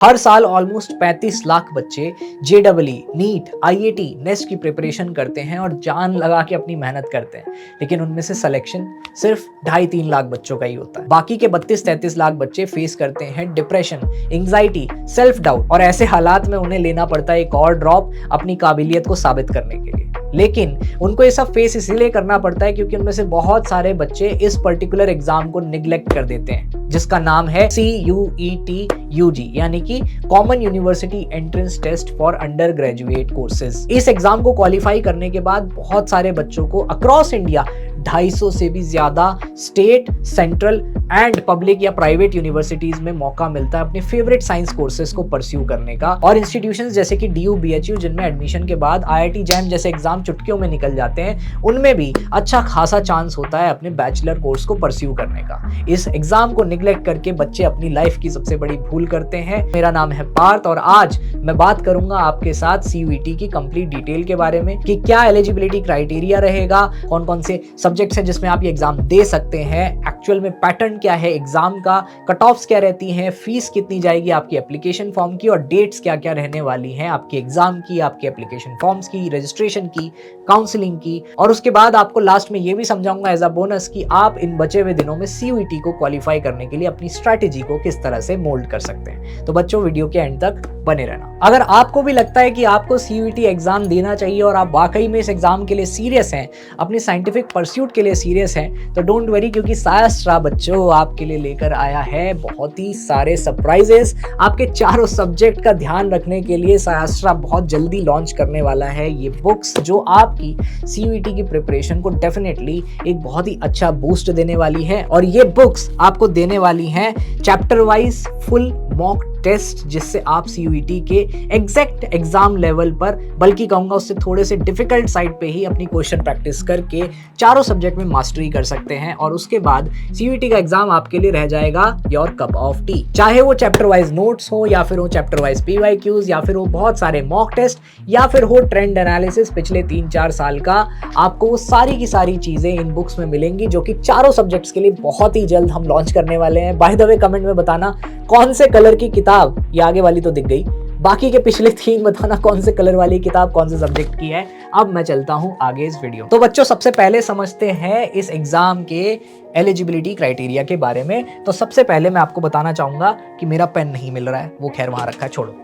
हर साल ऑलमोस्ट 35 लाख बच्चे जेडबलई, NEET, IIT, nest की प्रिपरेशन करते हैं और जान लगा के अपनी मेहनत करते हैं, लेकिन उनमें से सिलेक्शन सिर्फ 2.5-3 लाख बच्चों का ही होता है। बाकी के 32-33 लाख बच्चे फेस करते हैं डिप्रेशन, एंग्जाइटी, सेल्फ डाउट और ऐसे हालात में उन्हें लेना पड़ता है एक और ड्रॉप अपनी काबिलियत को साबित करने के लिए। लेकिन उनको ये सब फेस इसीलिए करना पड़ता है क्योंकि उनमें से बहुत सारे बच्चे इस पर्टिकुलर एग्जाम को निग्लेक्ट कर देते हैं, जिसका नाम है CUET UG यानी कि common university entrance test for undergraduate courses. इस एग्जाम को क्वालिफाई करने के बाद बहुत सारे बच्चों को अक्रॉस इंडिया 250 से भी ज्यादा स्टेट, सेंट्रल एंड पब्लिक या प्राइवेट यूनिवर्सिटीज में मौका मिलता है अपने फेवरेट साइंस कोर्सेज को परस्यू करने का। और इंस्टीट्यूशंस जैसे कि DU, BHU जिनमें एडमिशन के बाद IIT JAM जैसे एग्जाम चुटकियों में निकल जाते हैं, उनमें भी अच्छा खासा चांस होता है अपने बैचलर कोर्स को परस्यू करने का। इस एग्जाम को निग्लेक्ट करके बच्चे अपनी लाइफ की सबसे बड़ी भूल करते हैं। मेरा नाम है पार्थ और आज मैं बात करूंगा आपके साथ CUET की कंप्लीट डिटेल के बारे में कि क्या एलिजिबिलिटी क्राइटेरिया रहेगा, कौन कौन से सब्जेक्ट्स हैं जिसमें आप ये एग्जाम दे सकते हैं, एक्चुअल में पैटर्न क्या है एग्जाम का, कट ऑफ्स क्या रहती हैं, फीस कितनी जाएगी आपकी एप्लीकेशन फॉर्म की और डेट्स क्या क्या रहने वाली हैं आपके एग्जाम की, आपके एप्लीकेशन फॉर्म्स की, रजिस्ट्रेशन की, काउंसलिंग की। और उसके बाद आपको लास्ट में ये भी समझाऊंगा एज अ बोनस कि आप इन बचे हुए दिनों में CUET को क्वालिफाई करने के लिए अपनी स्ट्रैटेजी को किस तरह से मोल्ड कर सकते हैं। तो बच्चों वीडियो के एंड तक बने रहना। अगर आपको भी लगता है कि आपको CUET एग्जाम देना चाहिए और आप वाकई में इस एग्जाम के लिए सीरियस हैं, अपनी साइंटिफिक परस्यूट के लिए सीरियस हैं, तो डोंट वरी क्योंकि सायास्ट्रा बच्चों आपके लिए लेकर आया है बहुत ही सारे सरप्राइजेस। आपके चारों सब्जेक्ट का ध्यान रखने के लिए सायास्ट्रा बहुत जल्दी लॉन्च करने वाला है ये बुक्स, जो आपकी CUET की प्रिपरेशन को डेफिनेटली एक बहुत ही अच्छा बूस्ट देने वाली है। और ये बुक्स आपको देने वाली हैं chapter wise full mock test, जिससे आप CUET के एग्जैक्ट एग्जाम लेवल पर, बल्कि कहूंगा उससे थोड़े से डिफिकल्ट साइड पे ही अपनी क्वेश्चन प्रैक्टिस करके चारों सब्जेक्ट में मास्टरी कर सकते हैं। और उसके बाद CUET का एग्जाम आपके लिए रह जाएगा योर कप ऑफ टी। चाहे वो चैप्टर वाइज नोट्स हो या फिर वो चैप्टर वाइज PYQs या फिर वो बहुत सारे मॉक टेस्ट या फिर हो ट्रेंड एनालिसिस पिछले 3-4 साल का, आपको वो सारी की सारी चीजें इन बुक्स में मिलेंगी जो कि चारों सब्जेक्ट्स के लिए बहुत ही जल्द हम लॉन्च करने वाले हैं। बाय द वे कमेंट में बताना कौन से कलर की किताब, ये आगे वाली तो दिख गई, बाकी के पिछले 3 बताना कौन से कलर वाली किताब कौन से सब्जेक्ट की है। अब मैं चलता हूं आगे इस वीडियो। तो बच्चों सबसे पहले समझते हैं इस एग्जाम के एलिजिबिलिटी क्राइटेरिया के बारे में। तो सबसे पहले मैं आपको बताना चाहूंगा कि मेरा पेन नहीं मिल रहा है, वो खैर वहां रखा है, छोड़ो।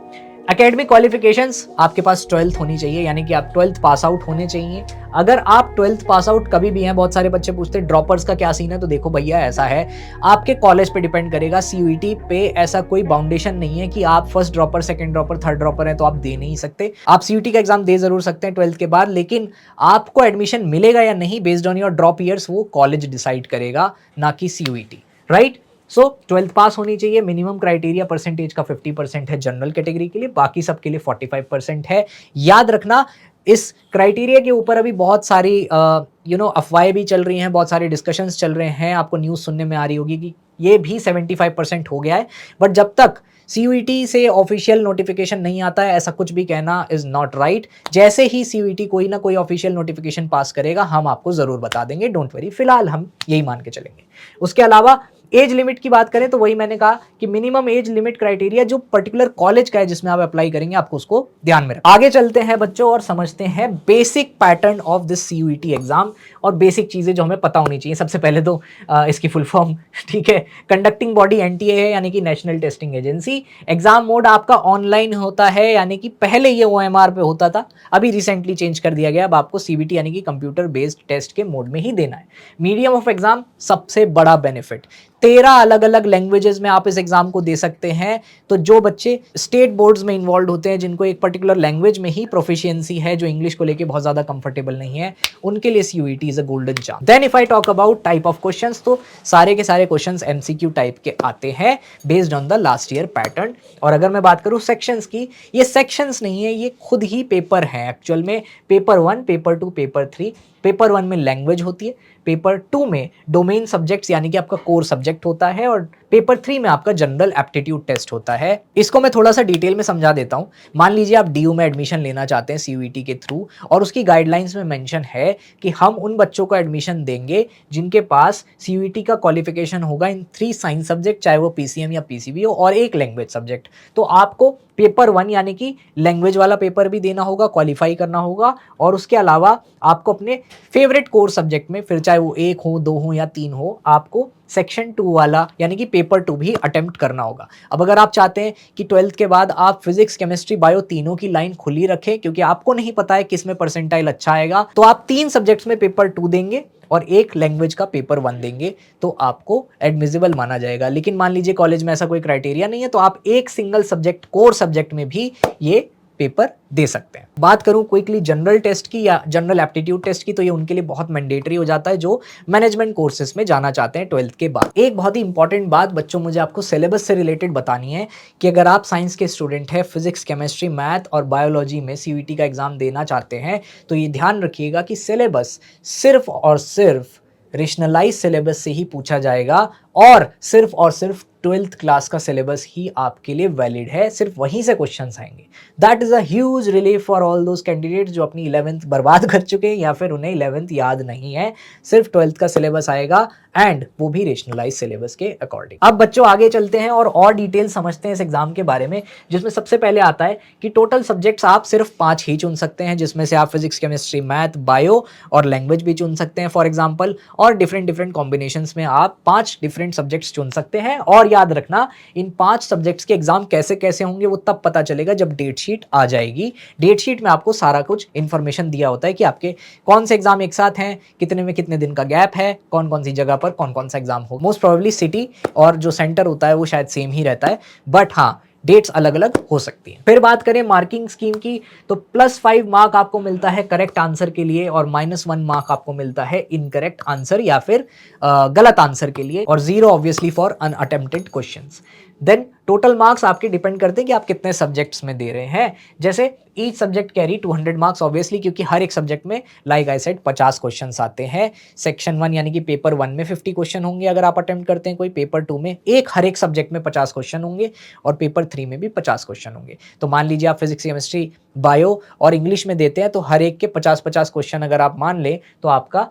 एकेडमिक क्वालिफिकेशंस, आपके पास 12th होनी चाहिए, यानी कि आप 12th पास आउट होने चाहिए। अगर आप 12th पास आउट कभी भी हैं, बहुत सारे बच्चे पूछते हैं ड्रॉपर्स का क्या सीन है, तो देखो भैया ऐसा है, आपके कॉलेज पे डिपेंड करेगा। CUET पे ऐसा कोई बाउंडेशन नहीं है कि आप first dropper, second dropper, third dropper हैं तो आप दे नहीं सकते। आप CUET का एग्जाम दे जरूर सकते हैं 12th के बाद, लेकिन आपको एडमिशन मिलेगा या नहीं based on your drop years वो कॉलेज डिसाइड करेगा, ना कि CUET, राइट। सो 12th पास होनी चाहिए। मिनिमम क्राइटेरिया परसेंटेज का 50% है जनरल कैटेगरी के लिए, बाकी सब के लिए 45% है। याद रखना इस क्राइटेरिया के ऊपर अभी बहुत सारी अफवाहें भी चल रही हैं, बहुत सारे डिस्कशंस चल रहे हैं, आपको न्यूज़ सुनने में आ रही होगी कि ये भी 75% हो गया है। बट जब तक CUET से ऑफिशियल नोटिफिकेशन नहीं आता है, ऐसा कुछ भी कहना इज नॉट राइट। जैसे ही CUET कोई ना कोई ऑफिशियल नोटिफिकेशन पास करेगा हम आपको जरूर बता देंगे, डोंट वरी। फिलहाल हम यही मान के चलेंगे। उसके अलावा एज लिमिट की बात करें तो वही मैंने कहा कि मिनिमम एज लिमिट क्राइटेरिया जो पर्टिकुलर कॉलेज का है जिसमें आप अप्लाई करेंगे, आपको उसको ध्यान में रखना। आगे चलते हैं बच्चों और समझते हैं basic pattern of this CUET exam और बेसिक चीजें जो हमें पता होनी चाहिए। सबसे पहले तो इसकी फुल फॉर्म, ठीक है, कंडक्टिंग बॉडी NTA है, यानी कि national testing agency. Exam mode आपका ऑनलाइन होता है, यानी कि पहले ये OMR पे होता था, अभी रिसेंटली चेंज कर दिया गया। अब आपको CBT यानी कि कंप्यूटर बेस्ड टेस्ट के मोड में ही देना है। मीडियम ऑफ एग्जाम, सबसे बड़ा बेनिफिट, 13 अलग अलग लैंग्वेजेस में आप इस एग्जाम को दे सकते हैं। तो जो बच्चे स्टेट बोर्ड्स में इन्वॉल्व होते हैं, जिनको एक पर्टिकुलर लैंग्वेज में ही प्रोफिशिएंसी है, जो इंग्लिश को लेके बहुत ज्यादा कंफर्टेबल नहीं है, उनके लिए CUET is a golden chance. Then if I talk about type of questions, तो सारे के सारे क्वेश्चंस MCQ टाइप के आते हैं based on the last year pattern. और अगर मैं बात करूं सेक्शंस की, ये सेक्शंस नहीं है, ये खुद ही पेपर है एक्चुअल में। Paper 1, paper 2, paper 3। पेपर 1 में लैंग्वेज होती है, पेपर 2 में डोमेन सब्जेक्ट्स यानी कि आपका कोर सब्जेक्ट होता है, और पेपर 3 में आपका जनरल एप्टीट्यूड टेस्ट होता है। इसको मैं थोड़ा सा डिटेल में समझा देता हूँ। मान लीजिए आप डीयू में एडमिशन लेना चाहते हैं सीयूईटी के थ्रू, और उसकी गाइडलाइंस में मेंशन है कि हम उन बच्चों को एडमिशन देंगे जिनके पास सीयूईटी का क्वालिफिकेशन होगा इन 3 साइंस सब्जेक्ट, चाहे वो पीसीएम या पीसीबी हो, और एक लैंग्वेज सब्जेक्ट। तो आपको पेपर 1 यानी कि लैंग्वेज वाला पेपर भी देना होगा, क्वालिफाई करना होगा, और उसके अलावा आपको अपने फेवरेट कोर सब्जेक्ट में, फिर चाहे वो 1 हो, 2 हो या 3 हो, आपको सेक्शन 2 वाला यानी कि पेपर 2 भी अटेम्प्ट करना होगा। अब अगर आप चाहते हैं कि 12th के बाद आप फिजिक्स, केमिस्ट्री, बायो तीनों की लाइन खुली रखें, क्योंकि आपको नहीं पता है किस में परसेंटाइल अच्छा आएगा, तो आप 3 सब्जेक्ट्स में पेपर 2 देंगे और एक लैंग्वेज का पेपर 1 देंगे, तो आपको एडमिसिबल माना जाएगा। लेकिन मान लीजिए कॉलेज में ऐसा कोई क्राइटेरिया नहीं है, तो आप एक सिंगल सब्जेक्ट, कोर सब्जेक्ट में भी ये पेपर दे सकते हैं। बात करूं क्विकली जनरल टेस्ट की या जनरल एप्टीट्यूड टेस्ट की, तो ये उनके लिए बहुत मैंडेटरी हो जाता है जो मैनेजमेंट कोर्सेज में जाना चाहते हैं 12th के बाद। एक बहुत ही इंपॉर्टेंट बात बच्चों मुझे आपको सिलेबस से रिलेटेड बतानी है कि अगर आप साइंस के स्टूडेंट हैं, फिजिक्स, केमिस्ट्री, मैथ और बायोलॉजी में सीयूईटी का एग्जाम देना चाहते हैं, तो ये ध्यान रखिएगा कि सिलेबस सिर्फ और सिर्फ रेशनलाइज सिलेबस से ही पूछा जाएगा, और सिर्फ 12th क्लास का सिलेबस ही आपके लिए वैलिड है, सिर्फ वहीं से क्वेश्चंस आएंगे। That is a huge relief for all those candidates जो अपनी 11th बर्बाद कर चुके हैं या फिर उन्हें 11th याद नहीं है। सिर्फ 12th का सिलेबस आएगा, एंड वो भी रेशनलाइज सिलेबस के अकॉर्डिंग। अब बच्चों आगे चलते हैं और डिटेल समझते हैं इस एग्जाम के बारे में, जिसमें सबसे पहले आता है कि टोटल सब्जेक्ट्स आप सिर्फ 5 ही चुन सकते हैं, जिसमें से आप फिजिक्स, केमिस्ट्री, मैथ, बायो और लैंग्वेज भी चुन सकते हैं फॉर एग्जाम्पल, और डिफरेंट कॉम्बिनेशंस में आप 5 डिफरेंट सब्जेक्ट्स चुन सकते हैं। और याद रखना, इन 5 सब्जेक्ट्स के एग्जाम कैसे कैसे होंगे वो तब पता चलेगा जब डेट शीट आ जाएगी। डेट शीट में आपको सारा कुछ इंफॉर्मेशन दिया होता है कि आपके कौन से एग्जाम एक साथ हैं, कितने में कितने दिन का गैप है, कौन कौन सी जगह पर कौन कौन सा एग्जाम हो। मोस्ट प्रोबेबली सिटी और जो सेंटर होता है वो शायद सेम ही रहता है, बट हाँ डेट्स अलग अलग हो सकती हैं। फिर बात करें मार्किंग स्कीम की, तो +5 मार्क आपको मिलता है करेक्ट आंसर के लिए, और -1 मार्क आपको मिलता है इनकरेक्ट आंसर या फिर गलत आंसर के लिए, और 0 obviously for unattempted questions. Then total marks आपके डिपेंड करते हैं कि आप कितने सब्जेक्ट्स में दे रहे हैं। जैसे each subject carry 200 marks obviously, क्योंकि हर एक सब्जेक्ट में लाइक आई सेड 50 क्वेश्चंस आते हैं। सेक्शन 1 यानी कि पेपर 1 में 50 क्वेश्चन होंगे अगर आप अटेम्प्ट करते हैं कोई, पेपर 2 में हर एक सब्जेक्ट में 50 क्वेश्चन होंगे, और पेपर 3 में भी 50 क्वेश्चन होंगे। तो मान लीजिए आप फिजिक्स, केमिस्ट्री, बायो और इंग्लिश में देते हैं, तो हर एक के 50-50 क्वेश्चन अगर आप मान लें, तो आपका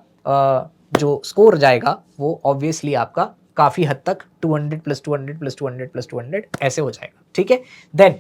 जो स्कोर जाएगा वो ऑब्वियसली आपका काफ़ी हद तक 200 + 200 + 200 + 200 ऐसे हो जाएगा। ठीक है, देन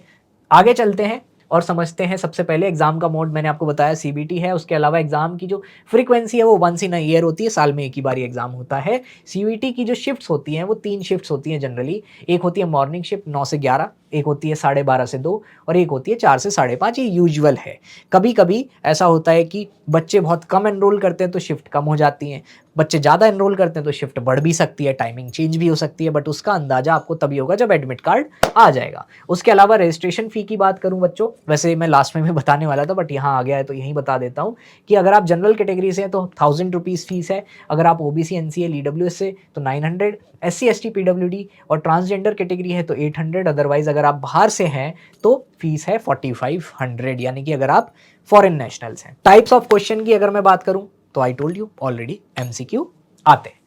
आगे चलते हैं और समझते हैं। सबसे पहले एग्जाम का मोड मैंने आपको बताया सीबीटी है, उसके अलावा एग्जाम की जो फ्रीक्वेंसी है वो वंस इन अ ईयर होती है, साल में एक ही बार एग्जाम होता है। सीयूईटी की जो शिफ्ट्स होती हैं वो 3 शिफ्ट्स होती हैं जनरली। एक होती है मॉर्निंग शिफ्ट 9 से 11, एक होती है 12:30 से 2, और एक होती है 4 से 5:30। ये यूजुअल है। कभी कभी ऐसा होता है कि बच्चे बहुत कम एनरोल करते हैं तो शिफ्ट कम हो जाती हैं, बच्चे ज़्यादा एनरोल करते हैं तो शिफ्ट बढ़ भी सकती है, टाइमिंग चेंज भी हो सकती है, बट उसका अंदाजा आपको तभी होगा जब एडमिट कार्ड आ जाएगा। उसके अलावा रजिस्ट्रेशन फ़ी की बात करूं बच्चों, वैसे मैं लास्ट में भी बताने वाला था बट यहाँ आ गया है तो यहीं बता देता हूँ कि अगर आप जनरल कैटेगरी से हैं तो 1000 रुपीज़ फीस है, अगर आप ओबीसी, एनसीए, ईडब्ल्यूएस से तो 900, एससी, एसटी, पीडब्ल्यूडी और ट्रांसजेंडर कैटेगरी है तो 800, अदरवाइज अगर आप बाहर से हैं तो फीस है 4500, यानी कि अगर आप फॉरेन नेशनल्स हैं। टाइप्स ऑफ क्वेश्चन की अगर मैं बात करूं तो I told you already MCQ आते हैं।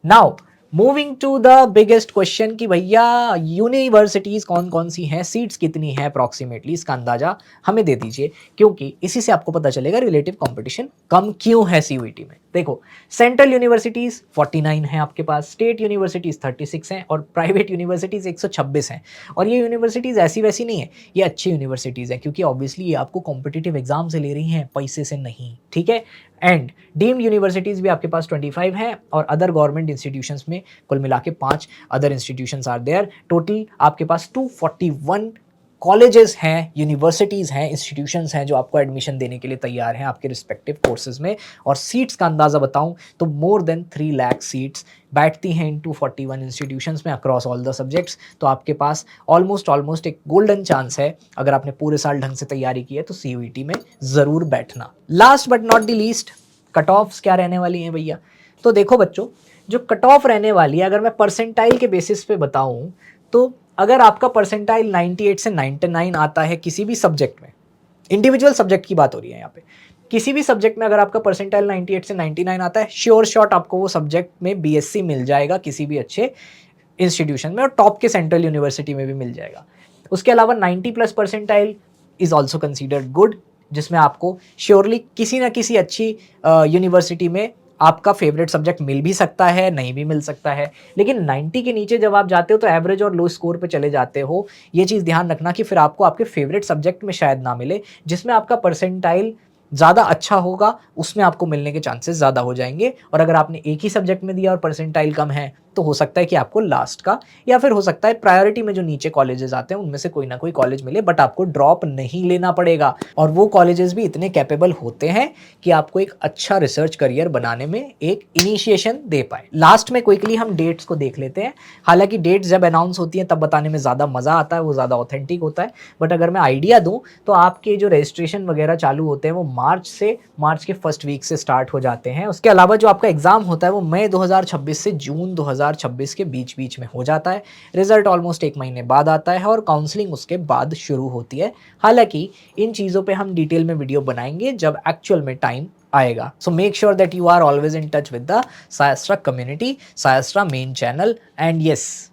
Now moving to the biggest question कि भैया यूनिवर्सिटीज कौन कौन सी हैं, सीट्स कितनी है अप्रॉक्सीमेटली, इसका अंदाजा हमें दे दीजिए, क्योंकि इसी से आपको पता चलेगा रिलेटिव कंपटीशन कम क्यों है सीयूईटी में। देखो, सेंट्रल यूनिवर्सिटीज 49 है आपके पास, स्टेट यूनिवर्सिटीज 36 हैं, और प्राइवेट यूनिवर्सिटीज 126 हैं। और ये यूनिवर्सिटीज ऐसी वैसी नहीं है, ये अच्छी यूनिवर्सिटीज हैं, क्योंकि ऑब्वियसली ये आपको कॉम्पिटिटिव एग्जाम से ले रही हैं, पैसे से नहीं। ठीक है, एंड डीम्ड यूनिवर्सिटीज़ भी आपके पास 25 हैं, और अदर गवर्नमेंट इंस्टीट्यूशंस में कुल मिला के 5 other institutions are there. Total आपके पास 241 कॉलेजेस हैं, यूनिवर्सिटीज़ हैं, इंस्टीट्यूशंस हैं जो आपको एडमिशन देने के लिए तैयार हैं आपके रिस्पेक्टिव कोर्सेज में। और सीट्स का अंदाज़ा बताऊं तो मोर देन 3 लाख सीट्स बैठती हैं इन 241 इंस्टीट्यूशंस में अक्रॉस ऑल द सब्जेक्ट्स। तो आपके पास ऑलमोस्ट एक गोल्डन चांस है, अगर आपने पूरे साल ढंग से तैयारी की है तो सीयूईटी में ज़रूर बैठना। Last but not the least, cut offs क्या रहने वाली हैं भैया। तो देखो बच्चों, जो कट ऑफ रहने वाली है अगर मैं परसेंटाइल के बेसिस पे बताऊं, तो अगर आपका परसेंटाइल 98 से 99 आता है किसी भी सब्जेक्ट में, इंडिविजुअल सब्जेक्ट की बात हो रही है यहाँ पे, किसी भी सब्जेक्ट में अगर आपका परसेंटाइल 98 से 99 आता है, श्योर शॉट आपको वो सब्जेक्ट में बीएससी मिल जाएगा किसी भी अच्छे इंस्टीट्यूशन में और टॉप के सेंट्रल यूनिवर्सिटी में भी मिल जाएगा। उसके अलावा 90+ percentile is also considered good, जिसमें आपको श्योरली किसी ना किसी अच्छी यूनिवर्सिटी में आपका फेवरेट सब्जेक्ट मिल भी सकता है, नहीं भी मिल सकता है। लेकिन 90 के नीचे जब आप जाते हो तो एवरेज और लो स्कोर पे चले जाते हो। ये चीज़ ध्यान रखना कि फिर आपको आपके फेवरेट सब्जेक्ट में शायद ना मिले, जिसमें आपका परसेंटाइल ज़्यादा अच्छा होगा, उसमें आपको मिलने के चांसेस ज़्यादा हो जाएंगे। और अगर आपने एक ही सब्जेक्ट में दिया और परसेंटाइल कम है, तो हो सकता है कि आपको लास्ट का या फिर हो सकता है प्रायोरिटी में जो नीचे कॉलेजेस आते हैं उनमें से कोई ना कोई कॉलेज मिले, बट आपको ड्रॉप नहीं लेना पड़ेगा। और वो कॉलेजेस भी इतने कैपेबल होते हैं कि आपको एक अच्छा रिसर्च करियर बनाने में एक इनिशिएशन दे पाए। लास्ट में क्विकली हम डेट्स को देख लेते हैं। हालांकि डेट्स जब अनाउंस होती हैं तब बताने में ज़्यादा मज़ा आता है, वो ज़्यादा ऑथेंटिक होता है। बट अगर मैं आइडिया दूं तो आपके जो रजिस्ट्रेशन वगैरह चालू होते हैं वो मार्च के फर्स्ट वीक से स्टार्ट हो जाते हैं। उसके अलावा जो आपका एग्जाम होता है वो मई 2026 से जून 2026 के बीच बीच में हो जाता है। रिजल्ट ऑलमोस्ट 1 महीने बाद आता है और काउंसलिंग उसके बाद शुरू होती है। हालांकि इन चीज़ों पे हम डिटेल में वीडियो बनाएंगे जब एक्चुअल में टाइम आएगा। So make sure that you are always in touch with the Saystra community, Saystra main channel, and yes,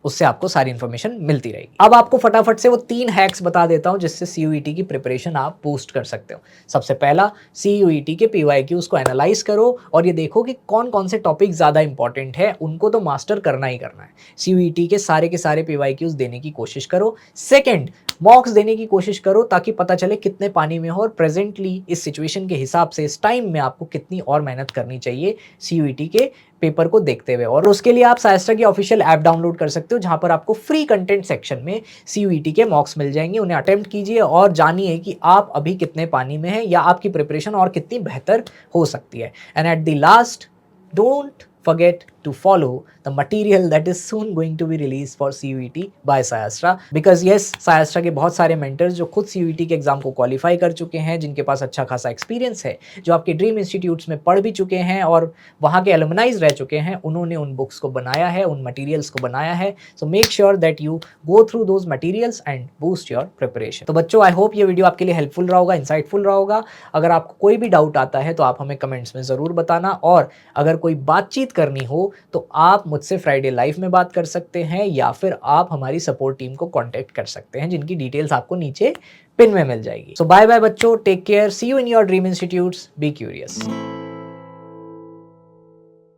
उससे आपको सारी इन्फॉर्मेशन मिलती रहेगी। अब आपको फटाफट से वो 3 हैक्स बता देता हूं जिससे सीयूईटी की प्रिपरेशन आप बूस्ट कर सकते हो। सबसे पहला, सीयूईटी के पीवाईक्यूज को एनालाइज करो और ये देखो कि कौन कौन से टॉपिक ज़्यादा इंपॉर्टेंट है, उनको तो मास्टर करना ही करना है। सीयूईटी के सारे पीवाईक्यूज देने की कोशिश करो। सेकेंड, मॉक्स देने की कोशिश करो ताकि पता चले कितने पानी में हो और प्रेजेंटली इस सिचुएशन के हिसाब से इस टाइम में आपको कितनी और मेहनत करनी चाहिए सीयूईटी के पेपर को देखते हुए। और उसके लिए आप सायस्ट्रा की ऑफिशियल ऐप डाउनलोड कर सकते हो जहां पर आपको फ्री कंटेंट सेक्शन में सीयूईटी के मॉक्स मिल जाएंगे। उन्हें अटेम्प्ट कीजिए और जानिए कि आप अभी कितने पानी में हैं या आपकी प्रिपरेशन और कितनी बेहतर हो सकती है। And at the last, don't forget to follow the material that is soon going to be released for CUET by Sayastra, because yes, Sayastra के बहुत सारे mentors जो खुद CUET के एग्जाम को क्वालिफाई कर चुके हैं, जिनके पास अच्छा खासा एक्सपीरियंस है, जो आपके ड्रीम इंस्टीट्यूट्स में पढ़ भी चुके हैं और वहाँ के एलुमनाइज रह चुके हैं, उन्होंने उन बुक्स को बनाया है, उन मटीरियल्स को बनाया है। सो make sure that you go through those materials and boost your preparation. तो बच्चों, आई होप ये वीडियो आपके लिए हेल्पफुल रहा होगा, इंसाइटफुल रहा होगा। अगर आपको कोई भी डाउट आता है तो आप हमें कमेंट्स में ज़रूर बताना, और अगर कोई बातचीत करनी हो तो आप मुझसे फ्राइडे लाइव में बात कर सकते हैं या फिर आप हमारी सपोर्ट टीम को कांटेक्ट कर सकते हैं, जिनकी डिटेल्स आपको नीचे पिन में मिल जाएगी। सो बाय बाय बच्चों, take care, see you in your dream institutes, be curious.